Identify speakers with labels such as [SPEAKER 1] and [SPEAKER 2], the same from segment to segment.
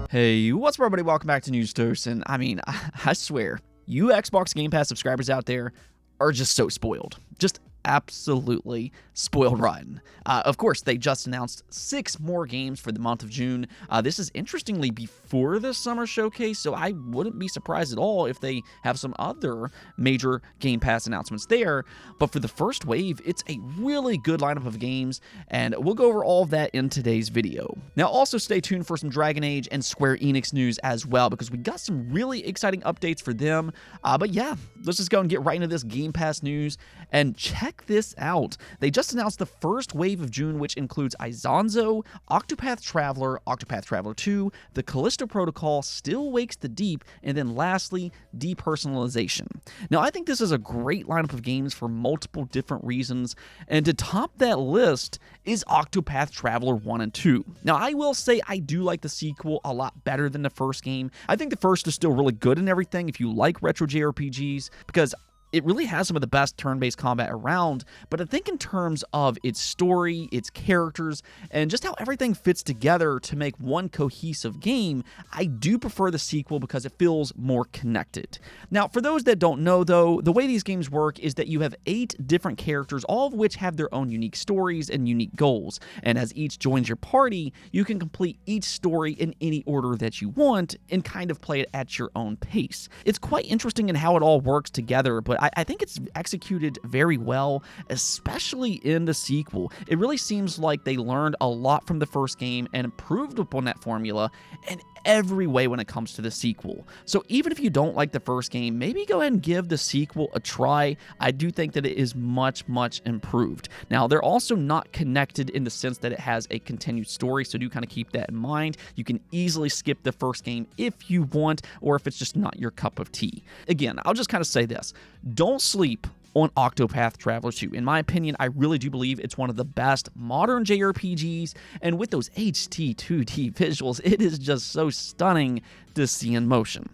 [SPEAKER 1] Hey, what's up, everybody? Welcome back to News Toast. And I swear, you Xbox Game Pass subscribers out there are just so spoiled. Just absolutely spoiled rotten. Of course, they just announced 6 more games for the month of June. This is interestingly before the summer showcase, so I wouldn't be surprised at all if they have some other major Game Pass announcements there. But for the first wave, it's a really good lineup of games, and we'll go over all of that in today's video. Now, also stay tuned for some Dragon Age and Square Enix news as well, because we got some really exciting updates for them. But yeah, let's just go and get right into this Game Pass news, and check this out. They just announced the first wave of June, which includes Izanzo, Octopath Traveler 2, The Callisto Protocol, Still Wakes the Deep, and then lastly, Depersonalization. Now, I think this is a great lineup of games for multiple different reasons, and to top that list is Octopath Traveler 1 and 2. Now, I will say I do like the sequel a lot better than the first game. I think the first is still really good and everything if you like retro JRPGs, because it really has some of the best turn-based combat around, but I think in terms of its story, its characters, and just how everything fits together to make one cohesive game, I do prefer the sequel because it feels more connected. Now, for those that don't know though, the way these games work is that you have 8 different characters, all of which have their own unique stories and unique goals, and as each joins your party, you can complete each story in any order that you want and kind of play it at your own pace. It's quite interesting in how it all works together, but I think it's executed very well, especially in the sequel. It really seems like they learned a lot from the first game and improved upon that formula in every way when it comes to the sequel. So even if you don't like the first game, maybe go ahead and give the sequel a try. I do think that it is much improved. Now, they're also not connected in the sense that it has a continued story, so do kind of keep that in mind. You can easily skip the first game if you want, or if it's just not your cup of tea. Again, I'll just kind of say this. Don't sleep on Octopath Traveler 2. In my opinion, I really do believe it's one of the best modern JRPGs, and with those HD 2D visuals, it is just so stunning to see in motion.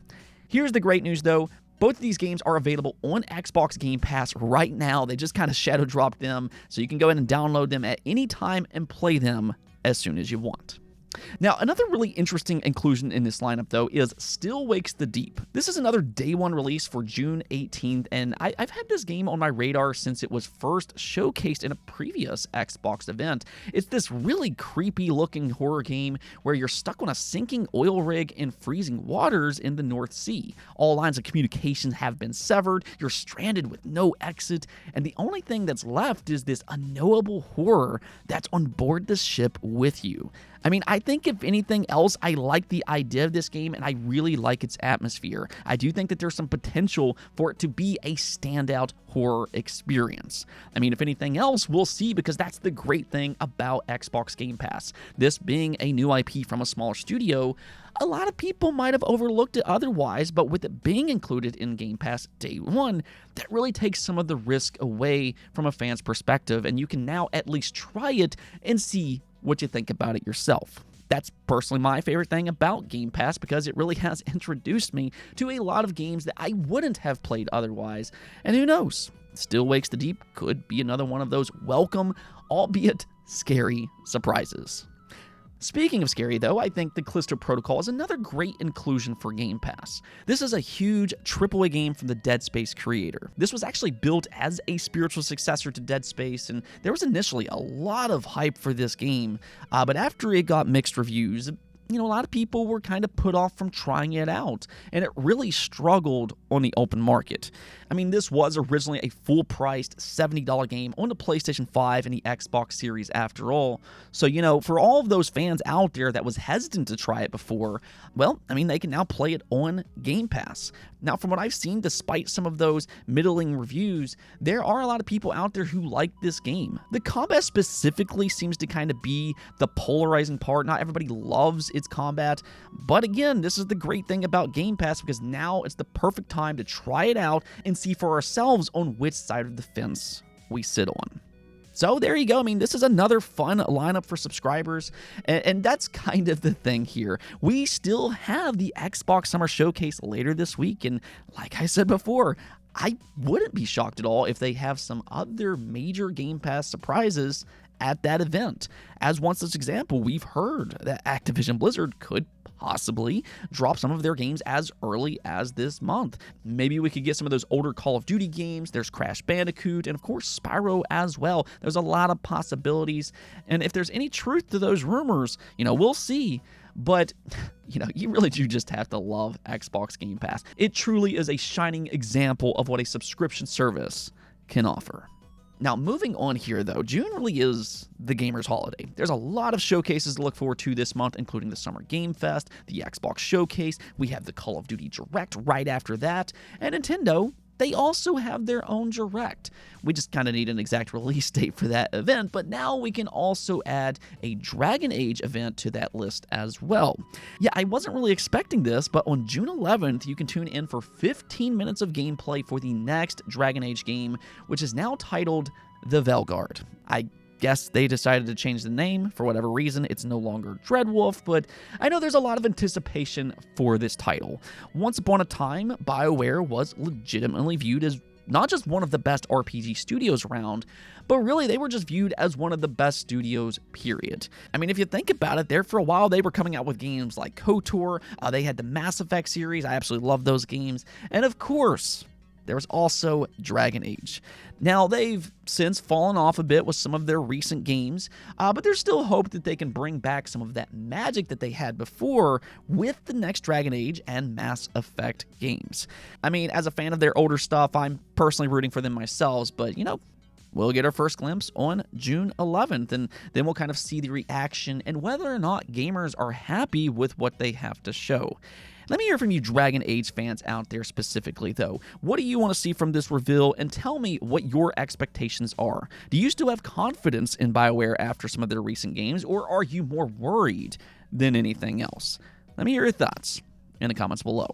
[SPEAKER 1] Here's the great news though. Both of these games are available on Xbox Game Pass right now. They just kind of shadow dropped them, so you can go ahead and download them at any time and play them as soon as you want. Now, another really interesting inclusion in this lineup, though, is Still Wakes the Deep. This is another day one release for June 18th, and I've had this game on my radar since it was first showcased in a previous Xbox event. It's this really creepy-looking horror game where you're stuck on a sinking oil rig in freezing waters in the North Sea. All lines of communication have been severed, you're stranded with no exit, and the only thing that's left is this unknowable horror that's on board the ship with you. I think if anything else, I like the idea of this game, and I really like its atmosphere. I do think that there's some potential for it to be a standout horror experience. If anything else, we'll see, because that's the great thing about Xbox Game Pass. This being a new IP from a smaller studio, a lot of people might have overlooked it otherwise, but with it being included in Game Pass day one, that really takes some of the risk away from a fan's perspective, and you can now at least try it and see what you think about it yourself. That's personally my favorite thing about Game Pass, because it really has introduced me to a lot of games that I wouldn't have played otherwise, and who knows, Still Wakes the Deep could be another one of those welcome, albeit scary, surprises. Speaking of scary, though, I think the Callisto Protocol is another great inclusion for Game Pass. This is a huge AAA game from the Dead Space creator. This was actually built as a spiritual successor to Dead Space, and there was initially a lot of hype for this game, but after it got mixed reviews, a lot of people were kind of put off from trying it out, and it really struggled on the open market. This was originally a full-priced $70 game on the PlayStation 5 and the Xbox Series after all. So, for all of those fans out there that was hesitant to try it before, well, they can now play it on Game Pass. Now, from what I've seen, despite some of those middling reviews, there are a lot of people out there who like this game. The combat specifically seems to kind of be the polarizing part. Not everybody loves its combat, but again, this is the great thing about Game Pass, because now it's the perfect time to try it out and see for ourselves on which side of the fence we sit on. So there you go. This is another fun lineup for subscribers, and that's kind of the thing here. We still have the Xbox Summer Showcase later this week, and like I said before, I wouldn't be shocked at all if they have some other major Game Pass surprises at that event. As one such example, we've heard that Activision Blizzard could possibly drop some of their games as early as this month. Maybe we could get some of those older Call of Duty games. There's Crash Bandicoot and, of course, Spyro as well. There's a lot of possibilities. And if there's any truth to those rumors, we'll see. But, you really do just have to love Xbox Game Pass. It truly is a shining example of what a subscription service can offer. Now, moving on here, though, June really is the gamers' holiday. There's a lot of showcases to look forward to this month, including the Summer Game Fest, the Xbox Showcase, we have the Call of Duty Direct right after that, and Nintendo, they also have their own Direct. We just kind of need an exact release date for that event, but now we can also add a Dragon Age event to that list as well. Yeah, I wasn't really expecting this, but on June 11th, you can tune in for 15 minutes of gameplay for the next Dragon Age game, which is now titled The Veilguard. I guess they decided to change the name for whatever reason. It's no longer Dreadwolf, but I know there's a lot of anticipation for this title. Once upon a time, BioWare was legitimately viewed as not just one of the best RPG studios around, but really they were just viewed as one of the best studios, period. I mean, if you think about it, there for a while they were coming out with games like KOTOR, they had the Mass Effect series, I absolutely love those games, and of course, there was also Dragon Age. Now, they've since fallen off a bit with some of their recent games, but there's still hope that they can bring back some of that magic that they had before with the next Dragon Age and Mass Effect games. I mean, as a fan of their older stuff, I'm personally rooting for them myself, but we'll get our first glimpse on June 11th, and then we'll kind of see the reaction and whether or not gamers are happy with what they have to show. Let me hear from you Dragon Age fans out there specifically, though. What do you want to see from this reveal, and tell me what your expectations are. Do you still have confidence in BioWare after some of their recent games, or are you more worried than anything else? Let me hear your thoughts in the comments below.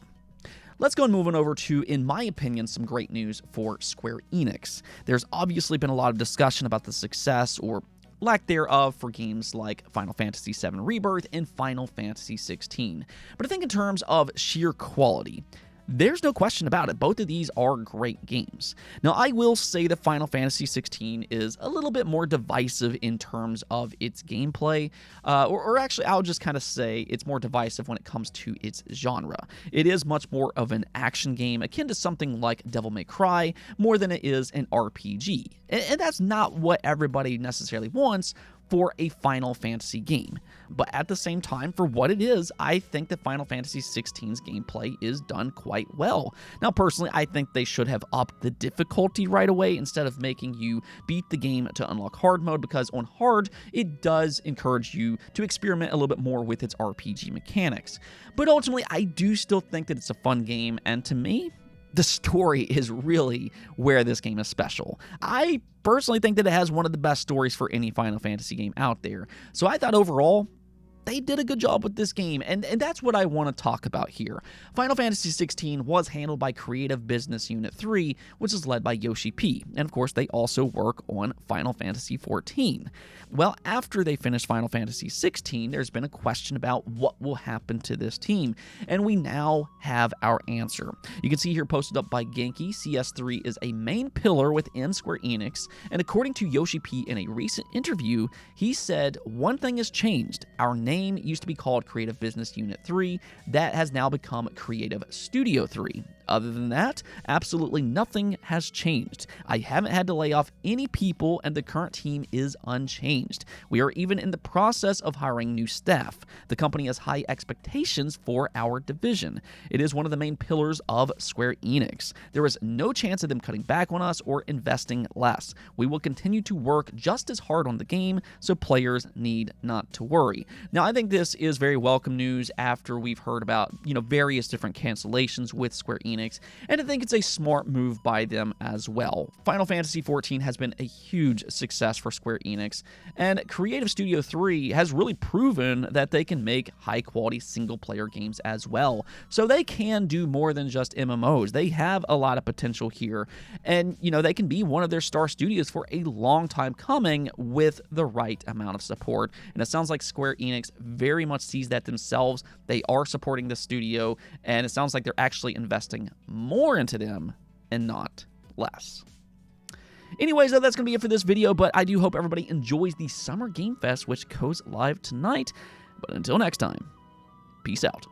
[SPEAKER 1] Let's go and move on over to, in my opinion, some great news for Square Enix. There's obviously been a lot of discussion about the success or lack thereof for games like Final Fantasy VII Rebirth and Final Fantasy XVI. But I think in terms of sheer quality, there's no question about it. Both of these are great games. Now, I will say that Final Fantasy XVI is a little bit more divisive in terms of its gameplay, or actually, I'll just kind of say it's more divisive when it comes to its genre. It is much more of an action game, akin to something like Devil May Cry, more than it is an RPG. And that's not what everybody necessarily wants for a Final Fantasy game. But at the same time, for what it is, I think that Final Fantasy XVI's gameplay is done quite well. Now, personally, I think they should have upped the difficulty right away instead of making you beat the game to unlock hard mode, because on hard, it does encourage you to experiment a little bit more with its RPG mechanics. But ultimately, I do still think that it's a fun game, and to me, the story is really where this game is special. I personally think that it has one of the best stories for any Final Fantasy game out there. So I thought overall, they did a good job with this game, and that's what I want to talk about here. Final Fantasy XVI was handled by Creative Business Unit 3, which is led by Yoshi P, and of course they also work on Final Fantasy XIV. Well, after they finished Final Fantasy XVI, there's been a question about what will happen to this team, and we now have our answer. You can see here posted up by Genki, CS3 is a main pillar within Square Enix, and according to Yoshi P in a recent interview, he said, "One thing has changed. Our name used to be called Creative Business Unit 3. That has now become Creative Studio 3. Other than that, absolutely nothing has changed. I haven't had to lay off any people, and the current team is unchanged. We are even in the process of hiring new staff. The company has high expectations for our division. It is one of the main pillars of Square Enix. There is no chance of them cutting back on us or investing less. We will continue to work just as hard on the game, so players need not to worry." Now, I think this is very welcome news after we've heard about, various different cancellations with Square Enix, and I think it's a smart move by them as well. Final Fantasy XIV has been a huge success for Square Enix, and Creative Studio 3 has really proven that they can make high-quality single-player games as well. So they can do more than just MMOs. They have a lot of potential here, and, they can be one of their star studios for a long time coming with the right amount of support, and it sounds like Square Enix very much sees that themselves. They are supporting the studio, and it sounds like they're actually investing more into them and not less. Anyways, that's going to be it for this video, but I do hope everybody enjoys the Summer Game Fest, which goes live tonight. But until next time, peace out.